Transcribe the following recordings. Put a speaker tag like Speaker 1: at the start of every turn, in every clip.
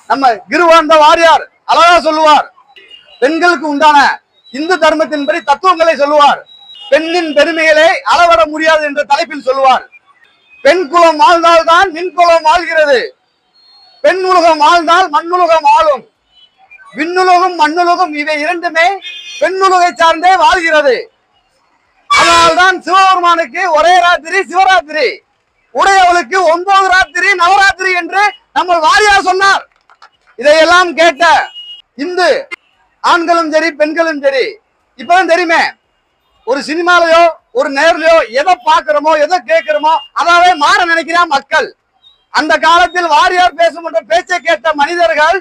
Speaker 1: நம்ம கிருவானந்த வாரியார் அழகா சொல்லுவார். பெண்களுக்கு உண்டான இந்து தர்மத்தின்படி தத்துவங்களை சொல்லுவார். பெண்ணின் பெருமைகளை அளவிட முடியாது என்ற தலைப்பில் சொல்லுவார். பெண் குலம் வாழ்ந்தால்தான் மின்குலம் வாழ்கிறது. பெண் உலகம் வாழ்ந்தால் மண்ணுலகம் ஆளும். விண்ணுலகம் மண்ணுலகம் இவை இரண்டுமே பெண்ணுலகை சார்ந்தே வாழ்கிறது. அதனால்தான் சிவபெருமானுக்கு ஒரே ராத்திரி சிவராத்திரி, உடையவளுக்கு 9 ராத்திரி நவராத்திரி என்று நம்ம வாரியார் சொன்னார். இதையெல்லாம் கேட்ட இந்து ஆண்களும் சரி பெண்களும் சரி, இப்பதான் தெரியுமே, ஒரு சினிமாலையோ ஒரு நேர்லயோ எதை பார்க்கிறோமோ எதை கேட்கிறோமோ அதாவே மாற நினைக்கிறான் மக்கள். அந்த காலத்தில் வாரியார் பேசும் என்ற பேச்சை கேட்ட மனிதர்கள்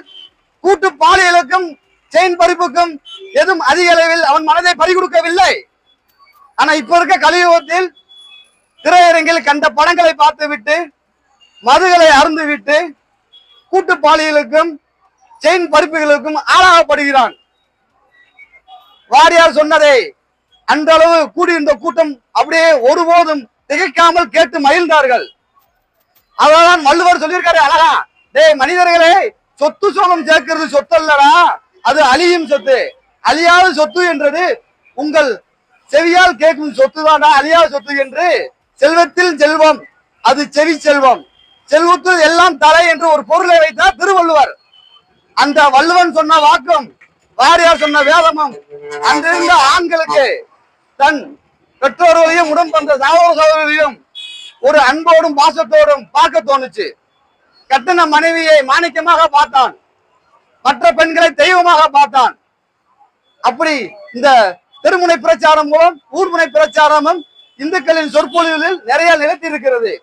Speaker 1: கூட்டு பாலியலுக்கும் செயின் பறிப்புக்கும் எதுவும் அதிக அளவில் அவன் மனதை பறிகொடுக்கவில்லை. ஆனா இப்ப இருக்க கலியுகத்தில் திரையரங்கில் கண்ட படங்களை பார்த்து விட்டு மதுகளை அருந்து விட்டு கூட்டு பாலியலுக்கும் செயின் பறிப்புகளுக்கும் ஆளாகப்படுகிறான். வாரியார் சொன்னதை அன்றளவு கூடியிருந்த கூட்டம் அப்படியே ஒருபோதும் திகைக்காமல் கேட்டு மகிழ்ந்தார்கள். அதான் வள்ளுவர் சொல்லியிருக்காரு அழகா, டேய் மனிதர்களே, சொத்து சோகம் சேர்க்கிறது சொத்து அல்லடா, அது அழியும் சொத்து. அழியாத சொத்து என்றது உங்கள் செவியால் கேட்கும் சொத்து தானா அழியாத சொத்து என்று. செல்வத்தில் செல்வம், அது செவி செல்வம். செல்வத்தில் எல்லாம் தலை என்று ஒரு பொருளை வைத்தார் திருவள்ளுவர். அந்த வள்ளுவன் சொன்ன வாக்கும் வாரியார் சொன்ன வேதமும் அன்றிருந்த ஆண்களுக்கு தன் பெற்றோர்களையும் உடன் தந்த சகோதரர்களையும் ஒரு அன்போடும் பாசத்தோடும் பார்க்க தோணுச்சு. கட்டண மனைவியை மாணிக்கமாக பார்த்தான், மற்ற பெண்களை தெய்வமாக பார்த்தான். அப்படி இந்த தெருமுனை பிரச்சாரம் மூலம் ஊர்முனை பிரச்சாரமும் இந்துக்களின் சொற்பொழிவுகளில் நிறைய நிலைத்திருக்கிறது.